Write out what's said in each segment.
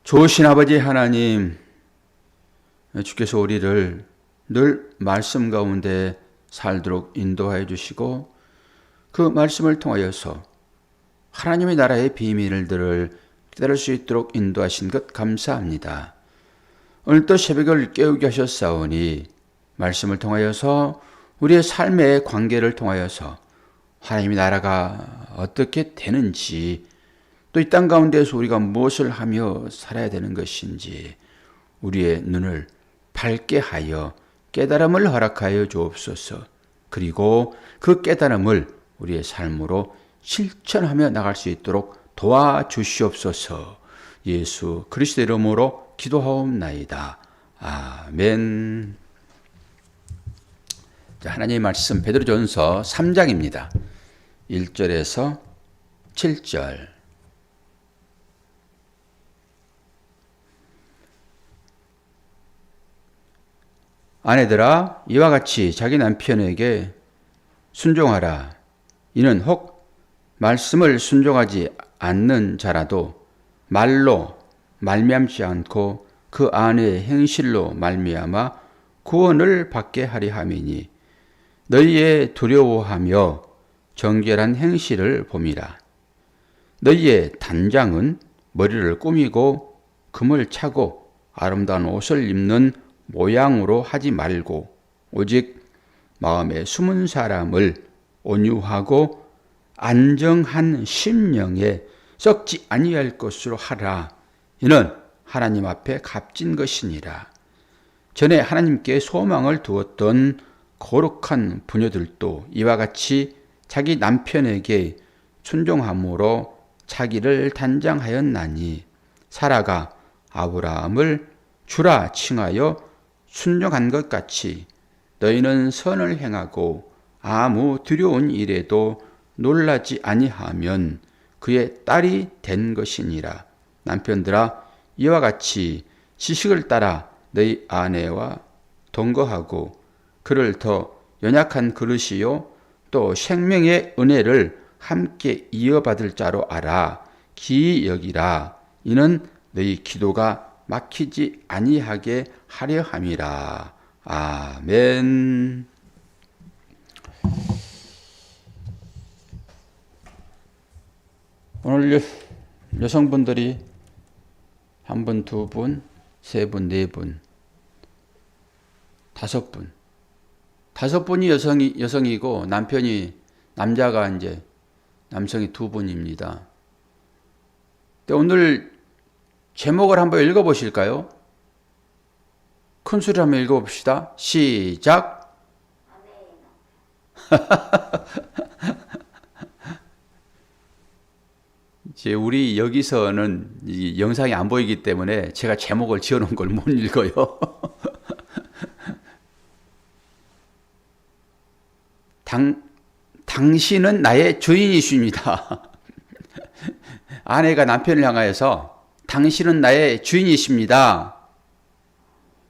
좋으신 아버지 하나님, 주께서 우리를 늘 말씀 가운데 살도록 인도하여 주시고 그 말씀을 통하여서 하나님의 나라의 비밀들을 깨달을 수 있도록 인도하신 것 감사합니다. 오늘도 새벽을 깨우게 하셨사오니 말씀을 통하여서 우리의 삶의 관계를 통하여서 하나님의 나라가 어떻게 되는지, 또 이 땅 가운데서 우리가 무엇을 하며 살아야 되는 것인지 우리의 눈을 밝게 하여 깨달음을 허락하여 주옵소서. 그리고 그 깨달음을 우리의 삶으로 실천하며 나갈 수 있도록 도와주시옵소서. 예수 그리스도 이름으로 기도하옵나이다. 아멘. 하나님의 말씀 베드로전서 3장입니다. 1절에서 7절. 아내들아, 이와 같이 자기 남편에게 순종하라. 이는 혹 말씀을 순종하지 않는 자라도 말로 말미암지 않고 그 아내의 행실로 말미암아 구원을 받게 하리 함이니 너희의 두려워하며 정결한 행실을 봄이라. 너희의 단장은 머리를 꾸미고 금을 차고 아름다운 옷을 입는 모양으로 하지 말고 오직 마음에 숨은 사람을 온유하고 안정한 심령에 썩지 아니할 것으로 하라. 이는 하나님 앞에 값진 것이니라. 전에 하나님께 소망을 두었던 거룩한 부녀들도 이와 같이 자기 남편에게 순종함으로 자기를 단장하였나니 사라가 아브라함을 주라 칭하여 순종한 것 같이 너희는 선을 행하고 아무 두려운 일에도 놀라지 아니하면 그의 딸이 된 것이니라. 남편들아, 이와 같이 지식을 따라 너희 아내와 동거하고 그를 더 연약한 그릇이요 또 생명의 은혜를 함께 이어받을 자로 알아 기이 여기라. 이는 너희 기도가 막히지 아니하게 하려 함이라. 아멘. 오늘 여성분들이 한 분, 두 분, 세 분, 네 분, 다섯 분. 다섯 분이 여성이고 남자가 이제 남성이 두 분입니다. 오늘 제목을 한번 읽어보실까요? 큰 소리로 한번 읽어봅시다. 시작. 이제 우리 여기서는 이 영상이 안 보이기 때문에 제가 제목을 지어놓은 걸 못 읽어요. 당신은 나의 주인이십니다. 아내가 남편을 향하여서 당신은 나의 주인이십니다.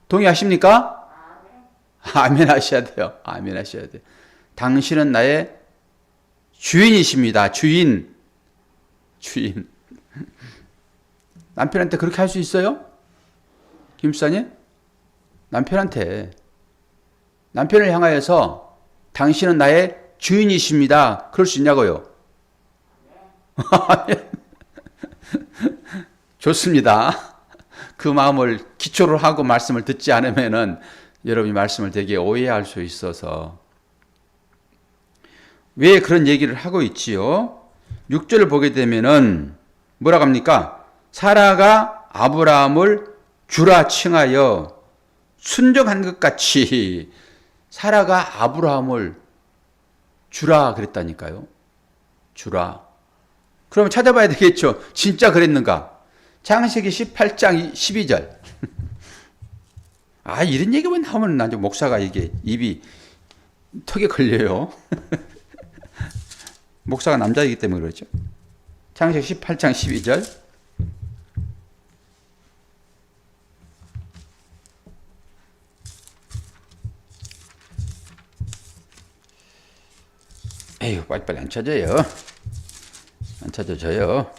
동의하십니까? 아멘 하셔야 돼요. 아멘 하셔야 돼요. 당신은 나의 주인이십니다. 주인. 남편한테 그렇게 할 수 있어요? 김수사님? 남편을 향하여서 당신은 나의 주인이십니다. 그럴 수 있냐고요? 좋습니다. 그 마음을 기초로 하고 말씀을 듣지 않으면은 여러분이 말씀을 되게 오해할 수 있어서. 왜 그런 얘기를 하고 있지요? 6절을 보게 되면은 뭐라고 합니까? 사라가 아브라함을 주라 칭하여 순종한 것 같이 사라가 아브라함을 주라 그랬다니까요. 주라. 그러면 찾아봐야 되겠죠. 진짜 그랬는가? 창세기 18장 12절. 이런 얘기만 하면 나중에 목사가 이게 입이 턱에 걸려요. 목사가 남자이기 때문에 그렇죠. 창세기 18장 12절. 에휴, 빨리빨리 안 찾아요. 안 찾아져요.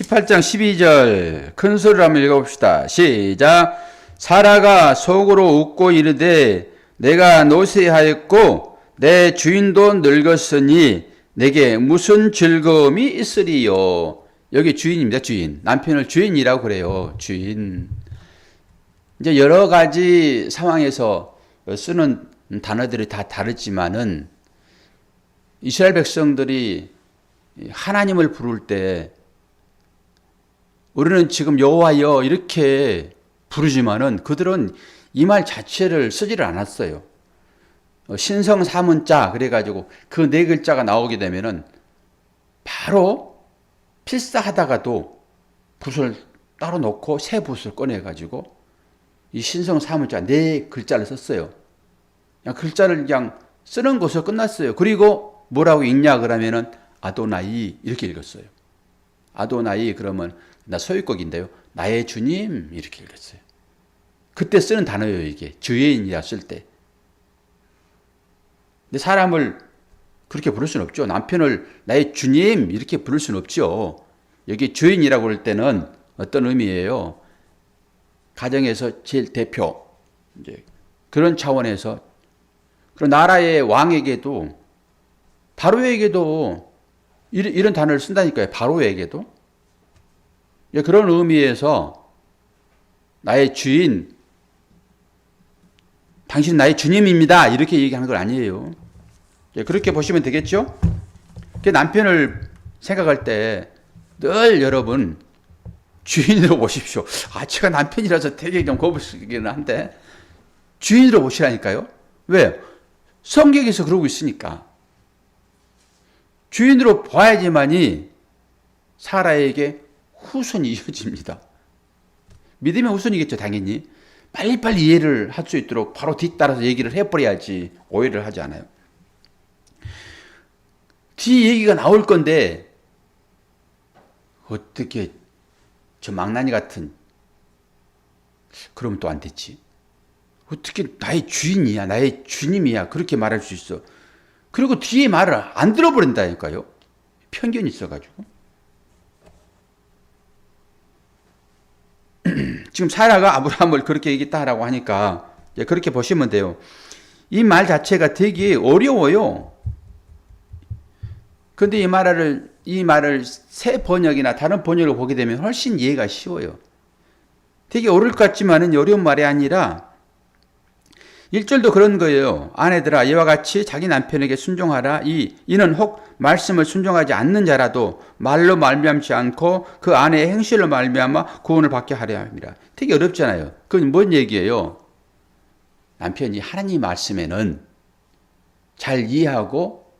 18장 12절 큰 소리로 한번 읽어봅시다. 시작. 사라가 속으로 웃고 이르되 내가 노쇠하였고 내 주인도 늙었으니 내게 무슨 즐거움이 있으리요. 여기 주인입니다. 주인. 남편을 주인이라고 그래요. 주인. 이제 여러 가지 상황에서 쓰는 단어들이 다 다르지만은 이스라엘 백성들이 하나님을 부를 때 우리는 지금 여호와여 이렇게 부르지만은 그들은 이 말 자체를 쓰지를 않았어요. 신성 사문자 그래가지고 그 네 글자가 나오게 되면은 바로 필사하다가도 붓을 따로 놓고 새 붓을 꺼내가지고 이 신성 사문자 네 글자를 썼어요. 그냥 글자를 그냥 쓰는 것으로 끝났어요. 그리고 뭐라고 읽냐 그러면은 아도나이 이렇게 읽었어요. 아도나이 그러면 나 소유곡인데요. 나의 주님 이렇게 읽었어요. 그때 쓰는 단어예요. 이게 주인이라 쓸 때. 근데 사람을 그렇게 부를 수는 없죠. 남편을 나의 주님 이렇게 부를 수는 없죠. 여기 주인이라고 할 때는 어떤 의미예요? 가정에서 제일 대표 이제 그런 차원에서 그런 나라의 왕에게도 바로에게도 이런 단어를 쓴다니까요. 바로에게도 그런 의미에서 나의 주인, 당신 나의 주님입니다. 이렇게 얘기하는 건 아니에요. 그렇게 보시면 되겠죠? 남편을 생각할 때 늘 여러분 주인으로 보십시오. 제가 남편이라서 되게 좀 거부스럽기는 한데 주인으로 보시라니까요. 왜? 성경에서 그러고 있으니까. 주인으로 봐야지만이 사라에게 후손이 이어집니다. 믿으면 후손이겠죠, 당연히. 빨리빨리 이해를 할 수 있도록 바로 뒤따라서 얘기를 해버려야지 오해를 하지 않아요. 뒤 얘기가 나올 건데 어떻게 저 망나니 같은 그러면 또 안 됐지. 어떻게 나의 주인이야 나의 주님이야 그렇게 말할 수 있어. 그리고 뒤에 말을 안 들어버린다니까요. 편견이 있어가지고. 지금 사라가 아브라함을 그렇게 얘기했다라고 하니까 그렇게 보시면 돼요. 이 말 자체가 되게 어려워요. 근데 이 말을 새 번역이나 다른 번역을 보게 되면 훨씬 이해가 쉬워요. 되게 어려울 것 같지만은 어려운 말이 아니라 1절도 그런 거예요. 아내들아 이와 같이 자기 남편에게 순종하라. 이는 혹 말씀을 순종하지 않는 자라도 말로 말미암지 않고 그 아내의 행실로 말미암아 구원을 받게 하려 합니다. 되게 어렵잖아요. 그건 뭔 얘기예요? 남편이 하나님 말씀에는 잘 이해하고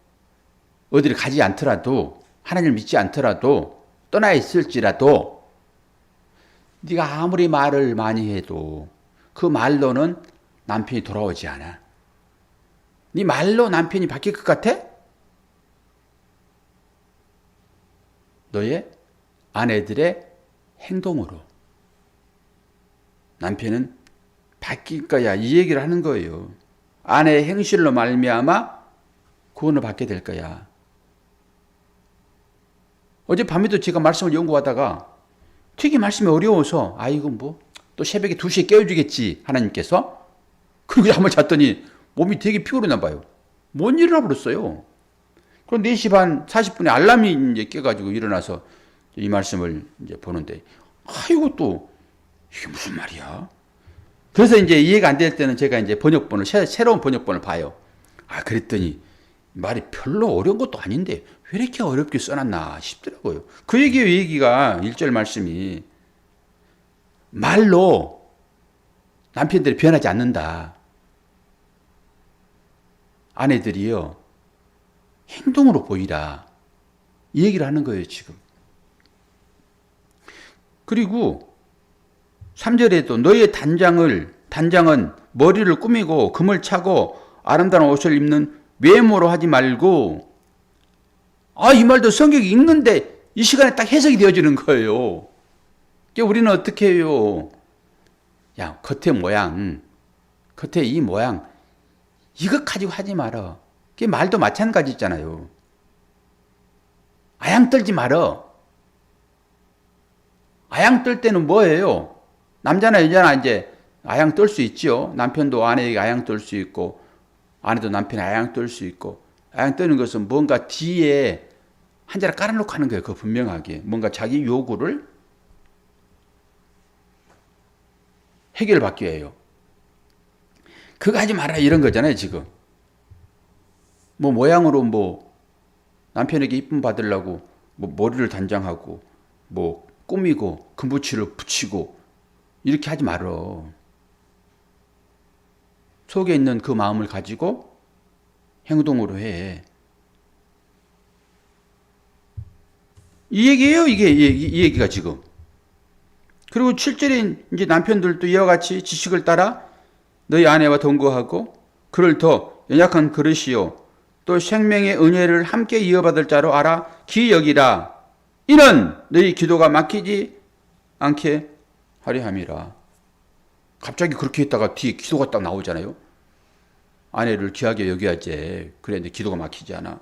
어디를 가지 않더라도 하나님을 믿지 않더라도 떠나 있을지라도 네가 아무리 말을 많이 해도 그 말로는 남편이 돌아오지 않아. 네 말로 남편이 바뀔 것 같아? 너의 아내들의 행동으로 남편은 바뀔 거야. 이 얘기를 하는 거예요. 아내의 행실로 말미암아 구원을 받게 될 거야. 어젯밤에도 제가 말씀을 연구하다가 되게 말씀이 어려워서 이거 뭐 또 새벽에 2시에 깨워주겠지 하나님께서. 그리고 한번 잤더니 몸이 되게 피곤했나 봐요. 뭔 일을 하버렸어요. 그럼 4시 반 40분에 알람이 이제 깨가지고 일어나서 이 말씀을 이제 보는데 이것도 이게 무슨 말이야? 그래서 이제 이해가 안 될 때는 제가 이제 번역본을 새로운 번역본을 봐요. 그랬더니 말이 별로 어려운 것도 아닌데 왜 이렇게 어렵게 써놨나 싶더라고요. 그 얘기가 1절 말씀이 말로 남편들이 변하지 않는다. 아내들이요 행동으로 보이라. 이 얘기를 하는 거예요 지금. 그리고 3절에도 너의 단장은 머리를 꾸미고 금을 차고 아름다운 옷을 입는 외모로 하지 말고. 이 말도 성경이 읽는데 이 시간에 딱 해석이 되어지는 거예요. 우리는 어떻게 해요? 겉에 이 모양 이것 가지고 하지 마라. 그게 말도 마찬가지 있잖아요. 아양 떨지 마라. 아양 떨 때는 뭐예요? 남자나 여자나 이제 아양 떨 수 있죠. 남편도 아내에게 아양 떨 수 있고, 아내도 남편이 아양 떨 수 있고, 아양 떠는 것은 뭔가 뒤에 한 자락 깔아놓고 하는 거예요. 그 분명하게. 뭔가 자기 요구를 해결받기 위해요. 그거 하지 마라 이런 거잖아요, 지금. 뭐 모양으로 뭐 남편에게 이쁨 받으려고 뭐 머리를 단장하고 뭐 꾸미고 금붙이를 붙이고 이렇게 하지 말어. 속에 있는 그 마음을 가지고 행동으로 해. 이 얘기예요, 이 얘기가 지금. 그리고 7절에 이제 남편들도 이와 같이 지식을 따라 너희 아내와 동거하고 그를 더 연약한 그릇이요 또 생명의 은혜를 함께 이어받을 자로 알아 기여기라. 이는 너희 기도가 막히지 않게 하려 함이라. 갑자기 그렇게 했다가 뒤에 기도가 딱 나오잖아요. 아내를 귀하게 여겨야지. 그랬는데 기도가 막히지 않아.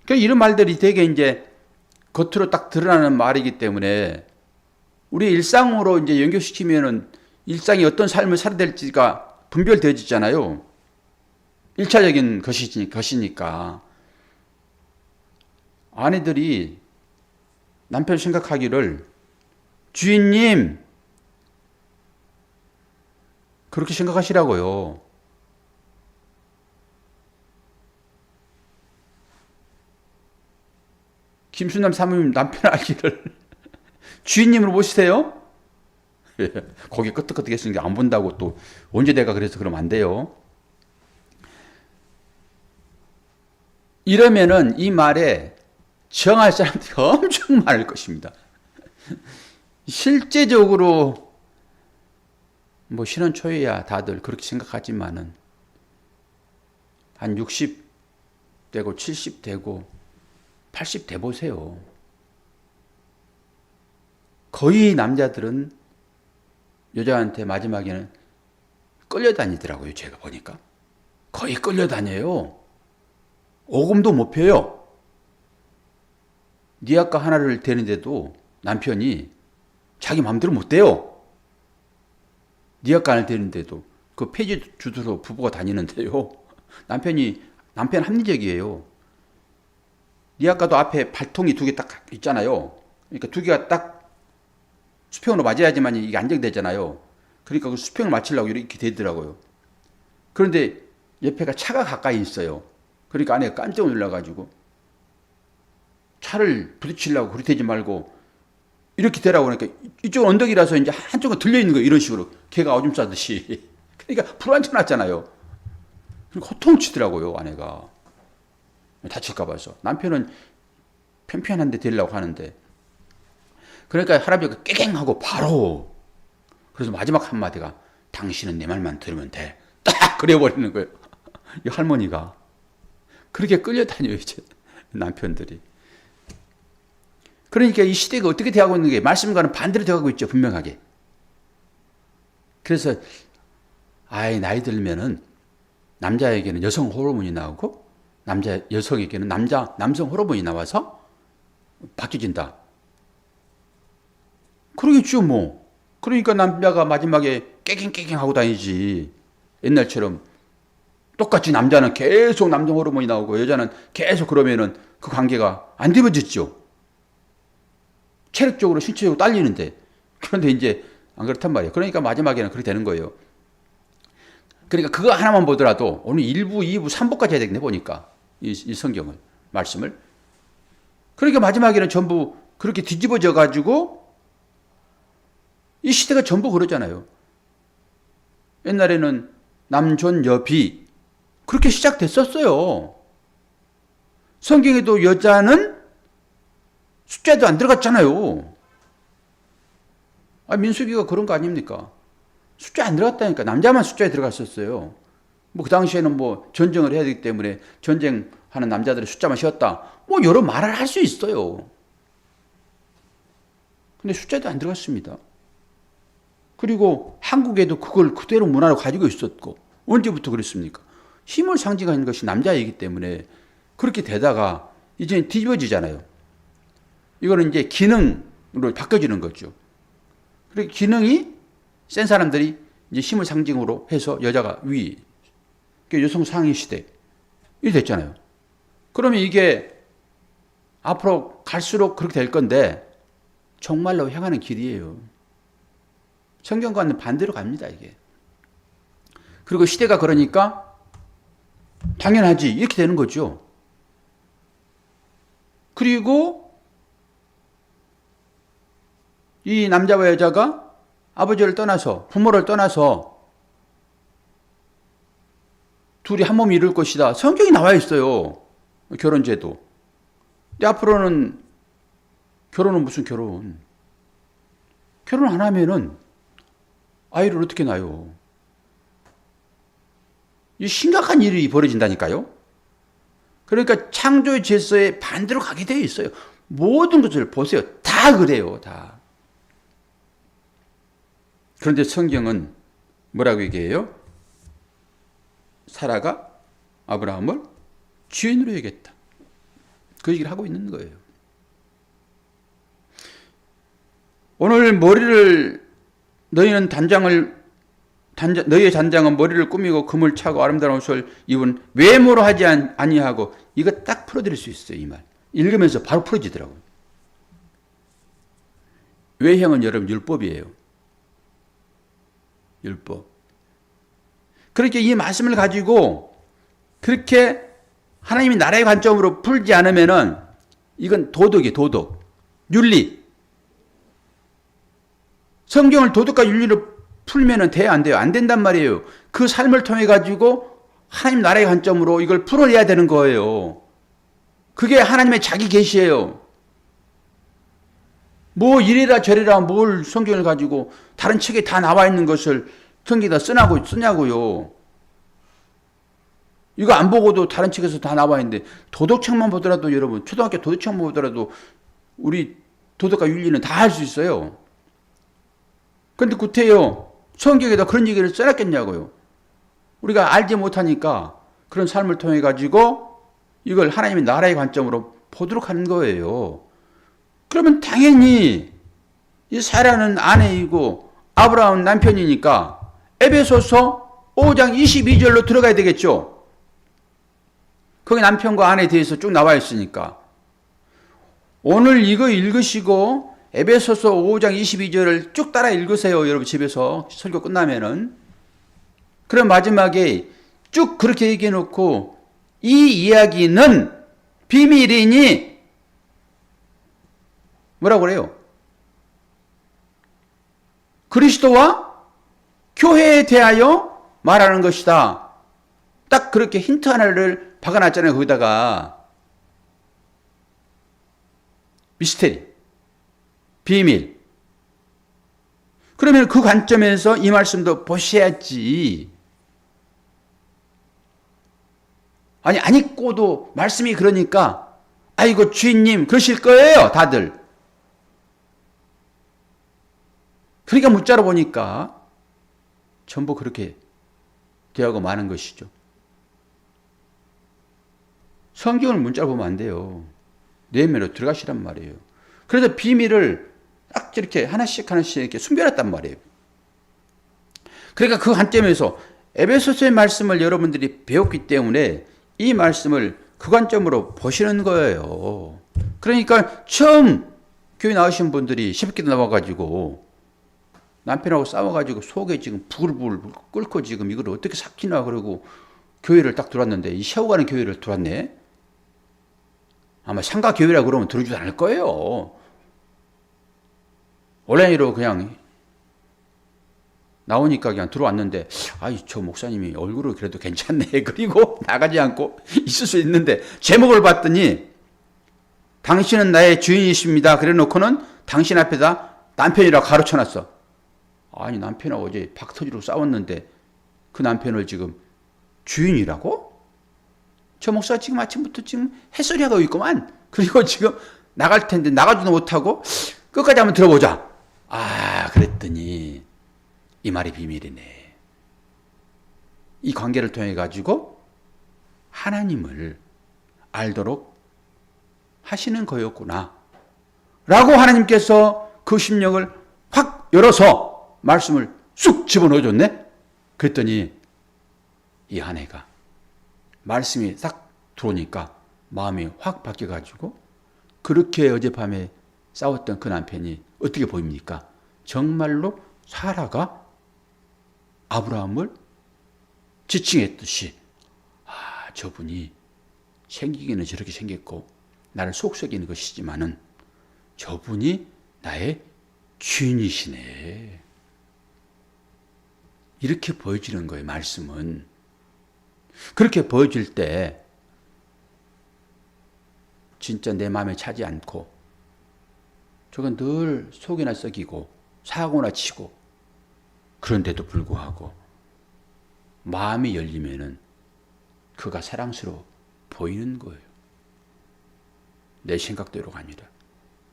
그러니까 이런 말들이 되게 이제 겉으로 딱 드러나는 말이기 때문에 우리 일상으로 이제 연결시키면은 일상이 어떤 삶을 살아야 될지가 분별되어지잖아요. 1차적인 것이니까. 아내들이 남편 생각하기를 주인님 그렇게 생각하시라고요. 김순남 사모님 남편 알기를 주인님으로 보시세요? 거기 끄떡끄떡 했으니까 안 본다고 또 언제 내가 그래서 그러면 안 돼요. 이러면은 이 말에 정할 사람들이 엄청 많을 것입니다. 실제적으로 뭐 신혼 초에야 다들 그렇게 생각하지만은 한 60 되고 70 되고 80 돼 보세요. 거의 남자들은 여자한테 마지막에는 끌려다니더라고요. 제가 보니까. 거의 끌려다녀요. 오금도 못 펴요. 네 아까 하나를 대는데도 남편이 자기 마음대로 못 대요. 네 아까 하나를 대는데도 그 폐지 주소로 부부가 다니는데요. 남편 합리적이에요. 네 아까도 앞에 발통이 2개 딱 있잖아요. 그러니까 2개가 딱 수평으로 맞아야지만 이게 안정되잖아요. 그러니까 그 수평을 맞추려고 이렇게 되더라고요. 그런데 옆에가 차가 가까이 있어요. 그러니까 아내가 깜짝 놀라가지고 차를 부딪히려고 그렇게 되지 말고 이렇게 되라고 그러니까 이쪽은 언덕이라서 이제 한쪽은 들려 있는 거예요. 이런 식으로 개가 오줌 싸듯이. 그러니까 불안전하잖아요. 그리고 호통치더라고요, 아내가. 다칠까 봐서. 남편은 편편한 데 되려고 하는데. 그러니까 할아버지가 깨갱하고 바로. 그래서 마지막 한마디가 당신은 내 말만 들으면 돼. 딱 그래버리는 거예요. 이 할머니가. 그렇게 끌려다녀요, 이제 남편들이. 그러니까 이 시대가 어떻게 돼가고 있는 게 말씀과는 반대로 돼가고 있죠, 분명하게. 그래서 나이 들면은 남자에게는 여성 호르몬이 나오고 여성에게는 남성 호르몬이 나와서 바뀌어진다. 그러겠죠, 뭐. 그러니까 남자가 마지막에 깨갱깨갱 하고 다니지. 옛날처럼 똑같이 남자는 계속 남성 호르몬이 나오고 여자는 계속 그러면은 그 관계가 안 되어졌죠. 체력적으로 신체적으로 딸리는데. 그런데 이제 안 그렇단 말이에요. 그러니까 마지막에는 그렇게 되는 거예요. 그러니까 그거 하나만 보더라도 오늘 1부, 2부, 3부까지 해야 되겠네 보니까 이 성경을 말씀을. 그러니까 마지막에는 전부 그렇게 뒤집어져 가지고 이 시대가 전부 그러잖아요. 옛날에는 남존 여비 그렇게 시작됐었어요. 성경에도 여자는 숫자도 안 들어갔잖아요. 민수기가 그런 거 아닙니까? 숫자 안 들어갔다니까. 남자만 숫자에 들어갔었어요. 뭐 그 당시에는 뭐 전쟁을 해야 되기 때문에 전쟁하는 남자들의 숫자만 쉬었다. 뭐 여러 말을 할 수 있어요. 근데 숫자도 안 들어갔습니다. 그리고 한국에도 그걸 그대로 문화로 가지고 있었고 언제부터 그랬습니까? 힘을 상징하는 것이 남자이기 때문에 그렇게 되다가 이제 뒤집어지잖아요. 이거는 이제 기능, 바뀌어지는 거죠. 그리고 기능이 센 사람들이 이제 힘을 상징으로 해서 여자가 위, 여성 상위 시대 이 됐잖아요. 그러면 이게 앞으로 갈수록 그렇게 될 건데 정말로 향하는 길이에요. 성경과는 반대로 갑니다, 이게. 그리고 시대가 그러니까 당연하지 이렇게 되는 거죠. 그리고 이 남자와 여자가 아버지를 떠나서 부모를 떠나서 둘이 한 몸이 이룰 것이다. 성경이 나와 있어요. 결혼제도. 근데 앞으로는 결혼은 무슨 결혼? 결혼 안 하면은 아이를 어떻게 낳아요? 이 심각한 일이 벌어진다니까요. 그러니까 창조의 질서에 반대로 가게 되어 있어요. 모든 것을 보세요. 다 그래요. 다. 그런데 성경은 뭐라고 얘기해요? 사라가 아브라함을 주인으로 여겼다. 그 얘기를 하고 있는 거예요. 오늘 머리를 너희의 단장은 머리를 꾸미고 금을 차고 아름다운 옷을 입은 외모로 하지 아니하고 이거 딱 풀어드릴 수 있어요. 이 말. 읽으면서 바로 풀어지더라고요. 외형은 여러분 율법이에요. 율법. 그렇게 이 말씀을 가지고 그렇게 하나님이 나라의 관점으로 풀지 않으면은 이건 도덕이에요. 도덕. 윤리. 성경을 도덕과 윤리로 풀면은 돼요, 안 돼요? 안 된단 말이에요. 그 삶을 통해 가지고 하나님 나라의 관점으로 이걸 풀어내야 되는 거예요. 그게 하나님의 자기 계시예요. 뭐 이래라 저래라 뭘 성경을 가지고 다른 책에 다 나와 있는 것을 성경에다 쓰냐고요. 이거 안 보고도 다른 책에서 다 나와 있는데 도덕책만 보더라도 여러분 초등학교 도덕책만 보더라도 우리 도덕과 윤리는 다 할 수 있어요. 그런데 구태여 성경에다 그런 얘기를 써놨겠냐고요. 우리가 알지 못하니까 그런 삶을 통해 가지고 이걸 하나님의 나라의 관점으로 보도록 하는 거예요. 그러면 당연히 이 사라는 아내이고 아브라함은 남편이니까 에베소서 5장 22절로 들어가야 되겠죠. 거기 남편과 아내에 대해서 쭉 나와 있으니까. 오늘 이거 읽으시고 에베소서 5장 22절을 쭉 따라 읽으세요. 여러분 집에서 설교 끝나면은. 그럼 마지막에 쭉 그렇게 얘기해 놓고 이 이야기는 비밀이니 뭐라고 그래요? 그리스도와 교회에 대하여 말하는 것이다. 딱 그렇게 힌트 하나를 박아놨잖아요. 거기다가 미스테리, 비밀. 그러면 그 관점에서 이 말씀도 보셔야지. 아니 안 읽고도 말씀이 그러니까 아이고 주인님 그러실 거예요. 다들. 그러니까 문자로 보니까 전부 그렇게 되어가고 마는 것이죠. 성경을 문자로 보면 안 돼요. 내면으로 들어가시란 말이에요. 그래서 비밀을 딱 이렇게 하나씩 이렇게 숨겨놨단 말이에요. 그러니까 그 관점에서 에베소서의 말씀을 여러분들이 배웠기 때문에 이 말씀을 그 관점으로 보시는 거예요. 그러니까 처음 교회 나오신 분들이 새벽기도 나와가지고 남편하고 싸워가지고 속에 지금 부글부글 끓고 지금 이걸 어떻게 삭히나 그러고 교회를 딱 들어왔는데 이 세워가는 교회를 들어왔네. 아마 상가 교회라 그러면 들어주지 않을 거예요. 온라인으로 그냥 나오니까 그냥 들어왔는데 아이 저 목사님이 얼굴은 그래도 괜찮네. 그리고 나가지 않고 있을 수 있는데 제목을 봤더니 당신은 나의 주인이십니다. 그래 놓고는 당신 앞에다 남편이라고 가로쳐놨어. 아니 남편하고 어제 박터지로 싸웠는데 그 남편을 지금 주인이라고? 저 목사 지금 아침부터 지금 햇소리하고 있구만. 그리고 지금 나갈 텐데 나가지도 못하고 끝까지 한번 들어보자. 아 그랬더니 이 말이 비밀이네. 이 관계를 통해 가지고 하나님을 알도록 하시는 거였구나. 라고 하나님께서 그 심령을 확 열어서 말씀을 쑥 집어넣어줬네. 그랬더니 이 아내가 말씀이 딱 들어오니까 마음이 확 바뀌어가지고 그렇게 어젯밤에 싸웠던 그 남편이 어떻게 보입니까? 정말로 사라가 아브라함을 지칭했듯이 저분이 생기기는 저렇게 생겼고 나를 속썩이는 것이지만은 저분이 나의 주인이시네. 이렇게 보여지는 거예요, 말씀은. 그렇게 보여질 때 진짜 내 마음에 차지 않고 저건 늘 속이나 썩이고 사고나 치고 그런데도 불구하고 마음이 열리면은 그가 사랑스러워 보이는 거예요. 내 생각대로가 아니라.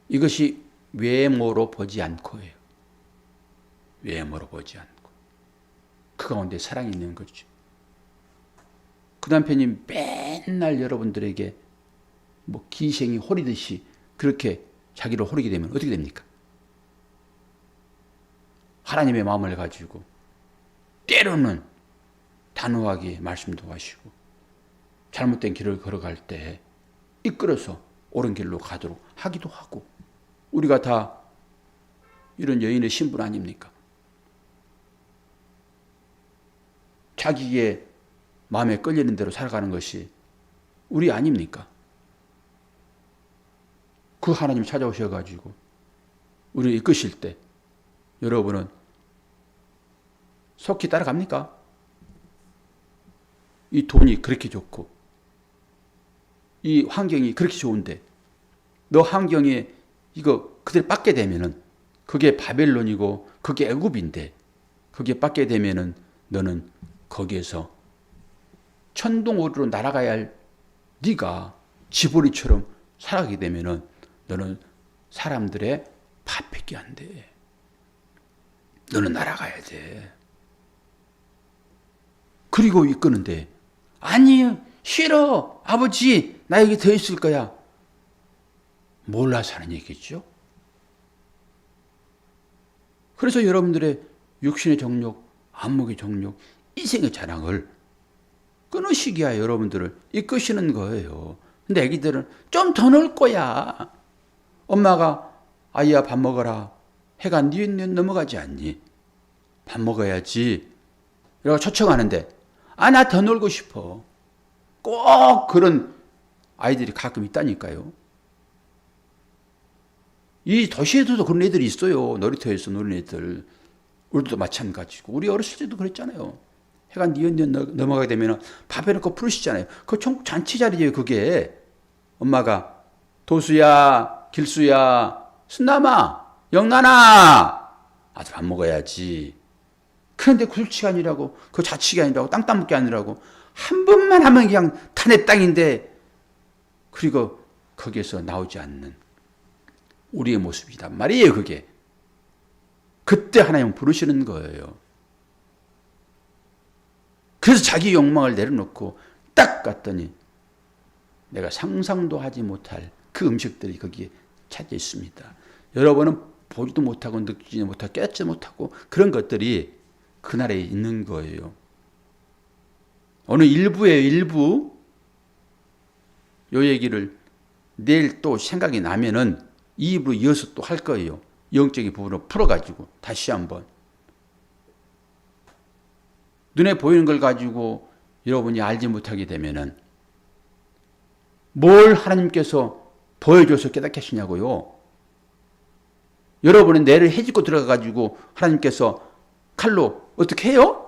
이것이 외모로 보지 않고예요. 외모로 보지 않고. 그 가운데 사랑이 있는 거죠. 그 남편이 맨날 여러분들에게 뭐 기생이 호리듯이 그렇게 자기를 호리게 되면 어떻게 됩니까? 하나님의 마음을 가지고 때로는 단호하게 말씀도 하시고 잘못된 길을 걸어갈 때 이끌어서 옳은 길로 가도록 하기도 하고 우리가 다 이런 여인의 신분 아닙니까? 자기의 마음에 끌리는 대로 살아가는 것이 우리 아닙니까? 그 하나님 찾아오셔가지고 우리를 이끄실 때 여러분은 속히 따라갑니까? 이 돈이 그렇게 좋고 이 환경이 그렇게 좋은데 너 환경에 이거 그대로 빠게 되면은 그게 바벨론이고 그게 애굽인데 그게 빠게 되면은 너는 거기에서 천둥오리로 날아가야 할 네가 지보리처럼 살아가게 되면은 너는 사람들의 밥 뺏기 안 돼. 너는 날아가야 돼. 그리고 이끄는데 아니 싫어 아버지 나 여기 더 있을 거야. 몰라서 하는 얘기죠. 그래서 여러분들의 육신의 정욕, 안목의 정욕, 인생의 자랑을 끊으시기 위하여 여러분들을 이끄시는 거예요. 근데 애기들은 좀 더 놀 거야. 엄마가 아이야 밥 먹어라. 해가 넘어가지 않니? 밥 먹어야지. 이러고 초청하는데 나 더 놀고 싶어. 꼭 그런 아이들이 가끔 있다니까요. 이 도시에도 그런 애들이 있어요. 놀이터에서 노는 애들. 우리도 마찬가지고. 우리 어렸을 때도 그랬잖아요. 해가 뉘엿뉘엿 넘어가게 되면 밥 해놓고 부르시잖아요. 그 잔치 자리예요, 그게. 엄마가 도수야, 길수야, 순남아, 영란아. 아들 밥 먹어야지. 그런데 굴치가 아니라고, 그 자치가 아니라고, 땅 따먹기 아니라고 한 번만 하면 그냥 탄의 땅인데 그리고 거기에서 나오지 않는 우리의 모습이단 말이에요, 그게. 그때 하나님은 부르시는 거예요. 그래서 자기 욕망을 내려놓고 딱 갔더니 내가 상상도 하지 못할 그 음식들이 거기에 차져 있습니다. 여러분은 보지도 못하고 느끼지 못하고 깨닫지 못하고 그런 것들이 그날에 있는 거예요. 어느 일부예요, 일부. 요 얘기를 내일 또 생각이 나면은 이 입으로 이어서 또 할 거예요. 영적인 부분을 풀어가지고 다시 한번. 눈에 보이는 걸 가지고 여러분이 알지 못하게 되면은 뭘 하나님께서 보여줘서 깨닫게 하시냐고요. 여러분의 뇌를 해집고 들어가가지고 하나님께서 칼로 어떻게 해요?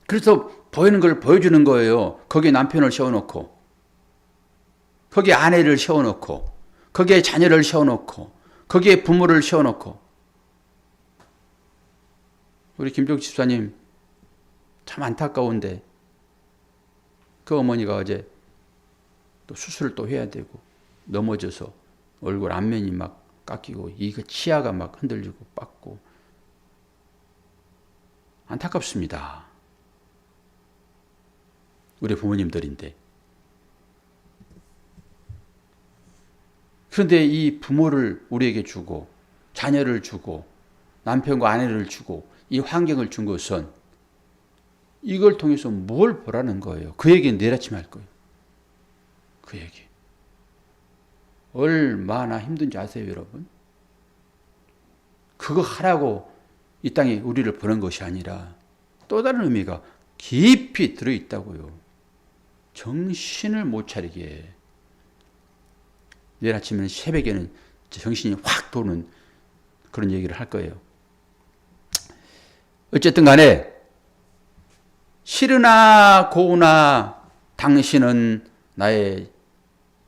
그래서 보이는 걸 보여주는 거예요. 거기에 남편을 세워놓고 거기에 아내를 세워놓고 거기에 자녀를 세워놓고 거기에 부모를 세워놓고. 우리 김종 집사님 참 안타까운데 그 어머니가 어제 또 수술을 또 해야 되고 넘어져서 얼굴 안면이 막 깎이고 이거 치아가 막 흔들리고 빡고 안타깝습니다. 우리 부모님들인데 그런데 이 부모를 우리에게 주고 자녀를 주고 남편과 아내를 주고 이 환경을 준 것은 이걸 통해서 뭘 보라는 거예요. 그 얘기는 내일 아침에 할 거예요. 그 얘기. 얼마나 힘든지 아세요, 여러분? 그거 하라고 이 땅에 우리를 보낸 것이 아니라 또 다른 의미가 깊이 들어있다고요. 정신을 못 차리게. 내일 아침에는 새벽에는 정신이 확 도는 그런 얘기를 할 거예요. 어쨌든 간에 싫으나 고우나 당신은 나의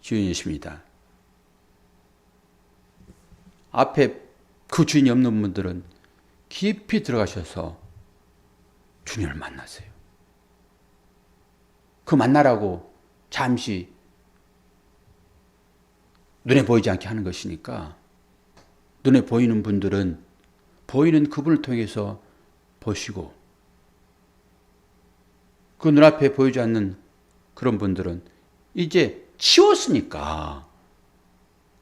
주인이십니다. 앞에 그 주인이 없는 분들은 깊이 들어가셔서 주님을 만나세요. 그 만나라고 잠시 눈에 보이지 않게 하는 것이니까 눈에 보이는 분들은 보이는 그분을 통해서 보시고 그 눈앞에 보이지 않는 그런 분들은 이제 치웠으니까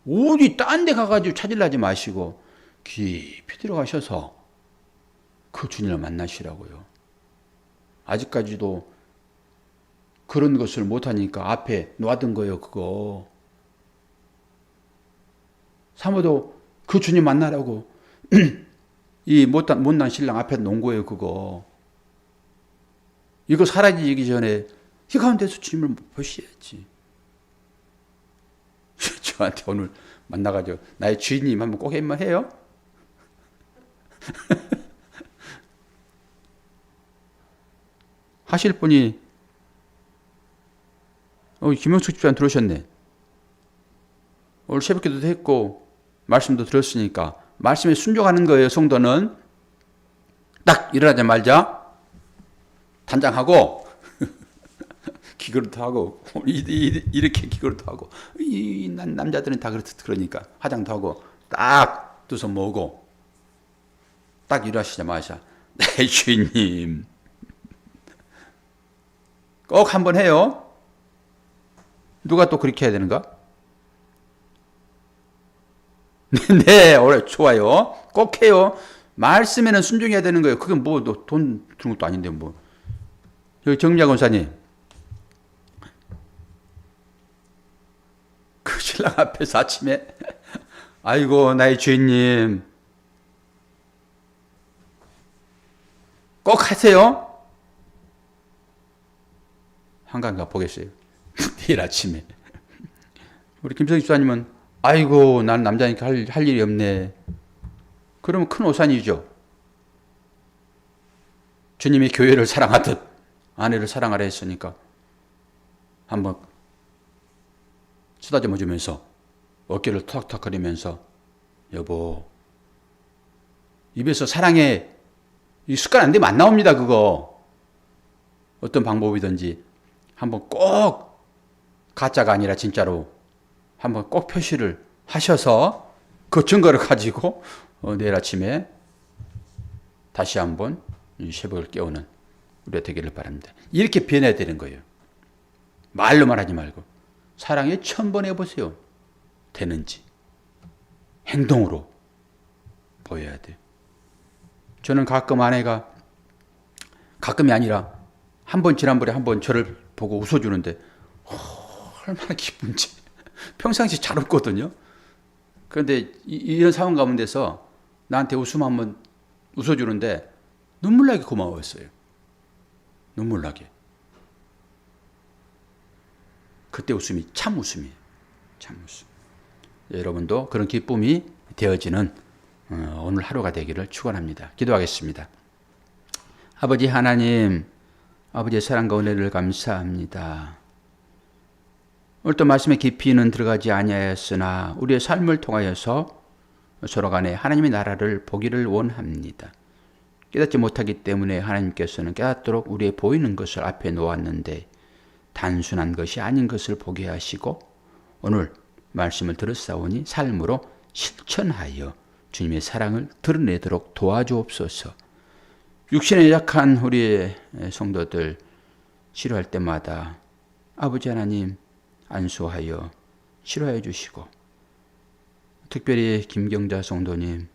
어디 딴 데 가가지고 찾으려 하지 마시고 깊이 들어가셔서 그 주님을 만나시라고요. 아직까지도 그런 것을 못하니까 앞에 놔둔 거예요, 그거. 사모도 그 주님 만나라고 이 못난 신랑 앞에 놓은 거예요, 그거. 이거 사라지기 전에 이 가운데서 주님을 보셔야지. 저한테 오늘 만나가지고 나의 주인님 한번 꼭 한번 해요? 하실 분이 김영숙 집사님 들어오셨네. 오늘 새벽기도도 했고 말씀도 들었으니까 말씀에 순종하는 거예요. 성도는 딱 일어나자마자 단장하고 기그릇도 하고 이렇게 기그릇도 하고 이 남자들은 다 그러니까 화장도 하고 딱 두 손 모으고 딱 일어나시자마자 네 주인님 꼭 한번 해요. 누가 또 그렇게 해야 되는가? 네, 오래 좋아요. 꼭 해요. 말씀에는 순종해야 되는 거예요. 그게 뭐 돈 주는 것도 아닌데 뭐. 여기 정리아 권사님, 그 신랑 앞에서 아침에 아이고 나의 주인님 꼭 하세요. 한강 가 보겠어요. 내일 아침에. 우리 김성희 집사님은 아이고 난 남자니까 할 일이 없네. 그러면 큰 오산이죠. 주님이 교회를 사랑하듯 아내를 사랑하라 했으니까 한번 쓰다듬어 주면서 어깨를 턱턱거리면서 여보 입에서 사랑해 이 습관 안 되면 안 나옵니다. 그거 어떤 방법이든지 한번 꼭 가짜가 아니라 진짜로 한번 꼭 표시를 하셔서 그 증거를 가지고 내일 아침에 다시 한번 이 새벽을 깨우는 우리가 되기를 바랍니다. 이렇게 변해야 되는 거예요. 말로만 하지 말고 사랑에 1000번 해보세요. 되는지 행동으로 보여야 돼요. 저는 가끔 아내가 가끔이 아니라 한 번 지난번에 한 번 저를 보고 웃어주는데 얼마나 기쁜지. 평상시 잘 웃거든요. 그런데 이런 상황 가운데서 나한테 웃음 한번 웃어주는데 눈물나게 고마웠어요. 눈물나게. 그때 웃음이 참 웃음이에요. 참 웃음. 여러분도 그런 기쁨이 되어지는 오늘 하루가 되기를 축원합니다. 기도하겠습니다. 아버지 하나님, 아버지의 사랑과 은혜를 감사합니다. 오늘도 말씀의 깊이는 들어가지 아니하였으나 우리의 삶을 통하여서 서로 간에 하나님의 나라를 보기를 원합니다. 깨닫지 못하기 때문에 하나님께서는 깨닫도록 우리의 보이는 것을 앞에 놓았는데 단순한 것이 아닌 것을 보게 하시고 오늘 말씀을 들었사오니 삶으로 실천하여 주님의 사랑을 드러내도록 도와주옵소서. 육신에 약한 우리의 성도들 치료할 때마다 아버지 하나님 안수하여 치료해 주시고 특별히 김경자 성도님,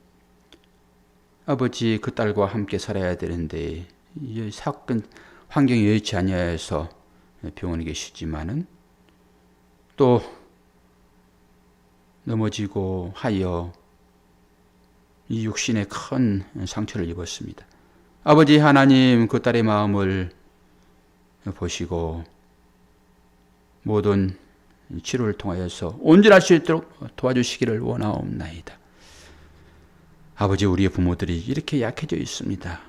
아버지 그 딸과 함께 살아야 되는데 이 사건 환경이 여의치 아니하여서 병원에 계시지만은 또 넘어지고 하여 이 육신에 큰 상처를 입었습니다. 아버지 하나님 그 딸의 마음을 보시고 모든 치료를 통하여서 온전할 수 있도록 도와주시기를 원하옵나이다. 아버지, 우리의 부모들이 이렇게 약해져 있습니다.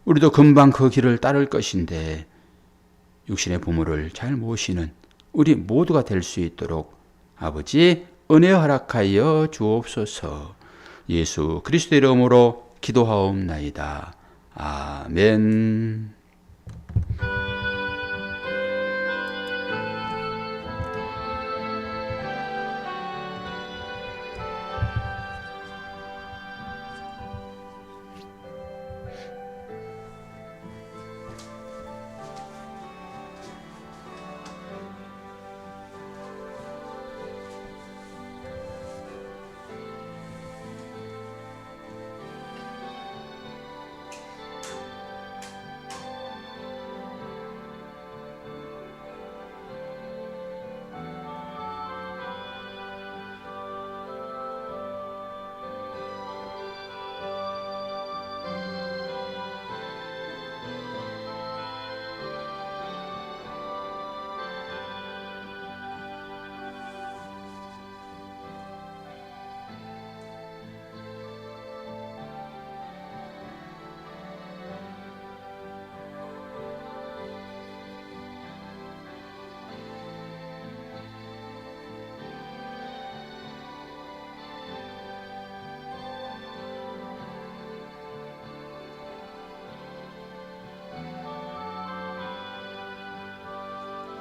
우리도 금방 그 길을 따를 것인데 육신의 부모를 잘 모시는 우리 모두가 될 수 있도록 아버지 은혜 허락하여 주옵소서. 예수 그리스도의 이름으로 기도하옵나이다. 아멘.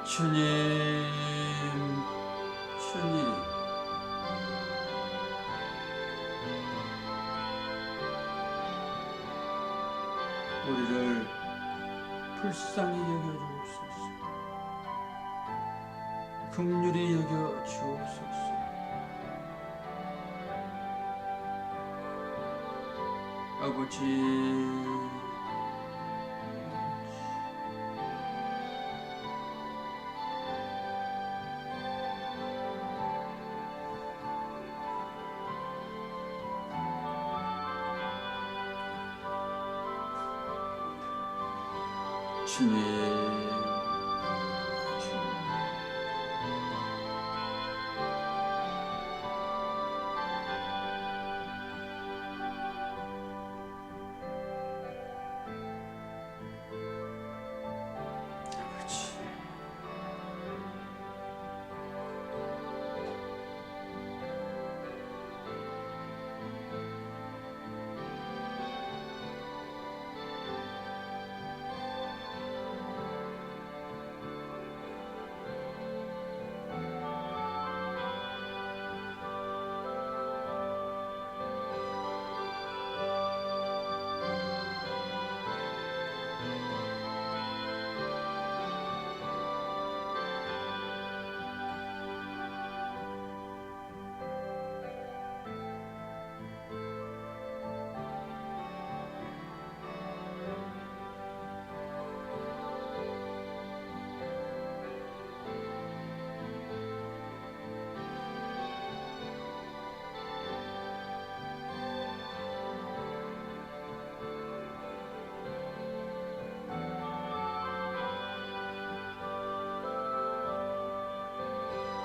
주님, 주님, 우리를 불쌍히 여겨주옵소서. 긍휼히 여겨주옵소서. 아버지, 주님, 아버지,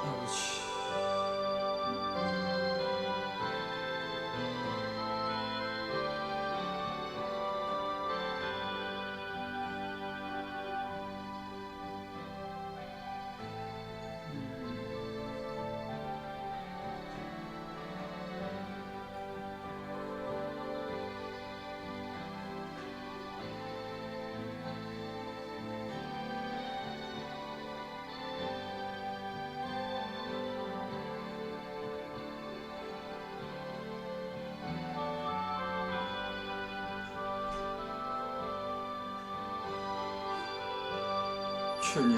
아버지. 주님,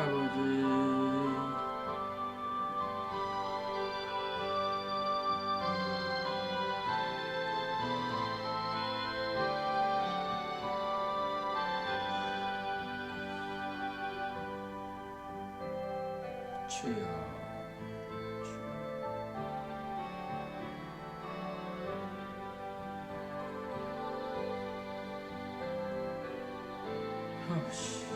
아버지. 주여. 아버지.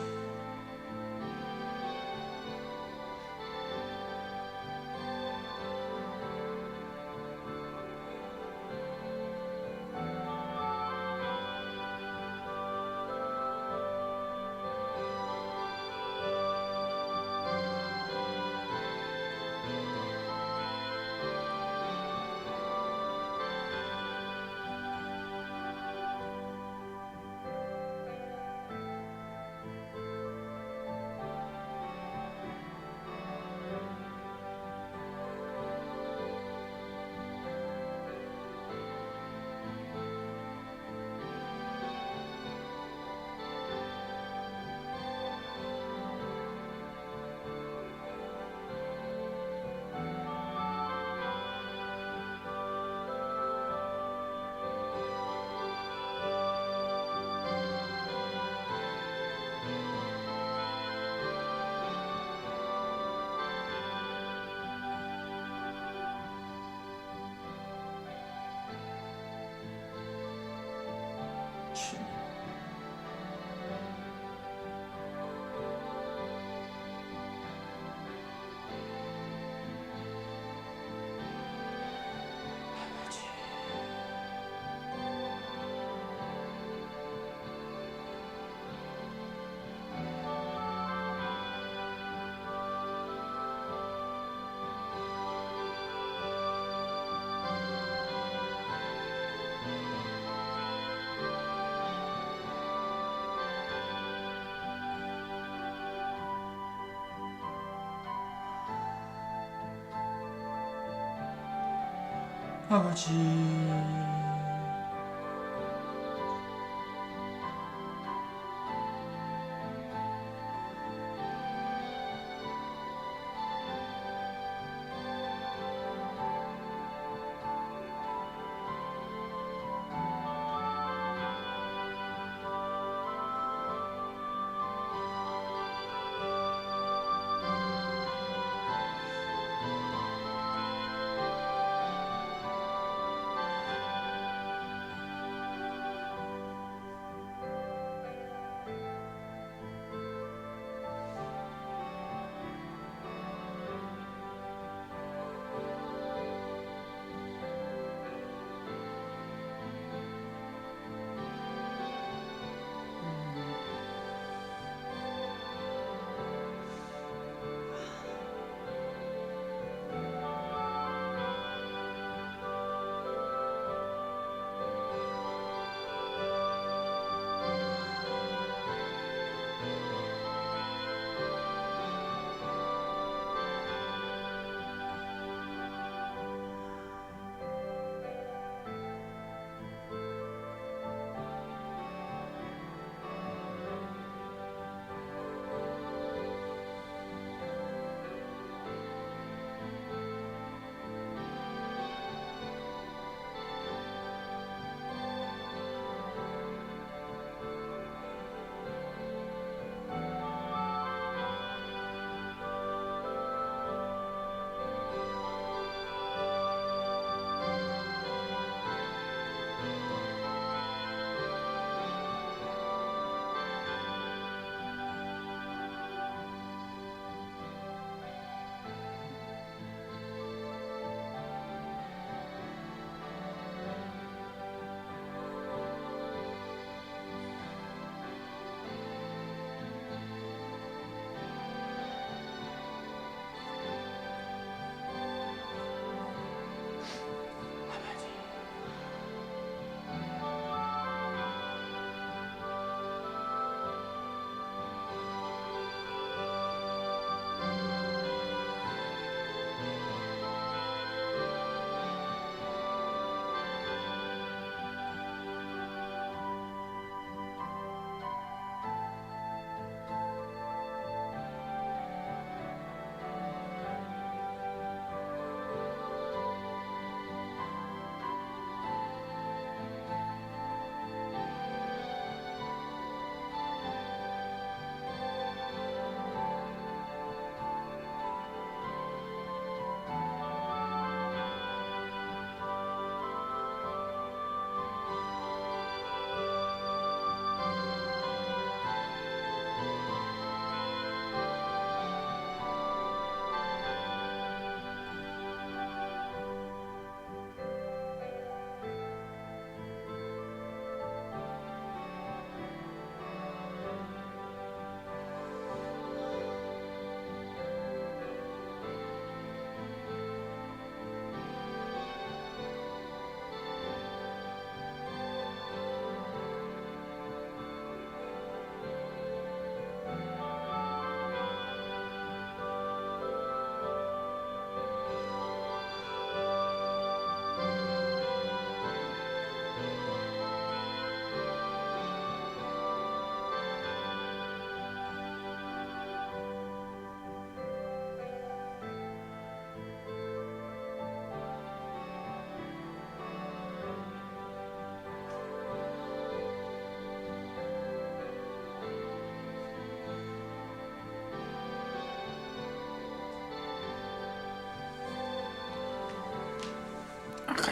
주님. 아버지. 아버지.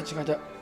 같이 가자.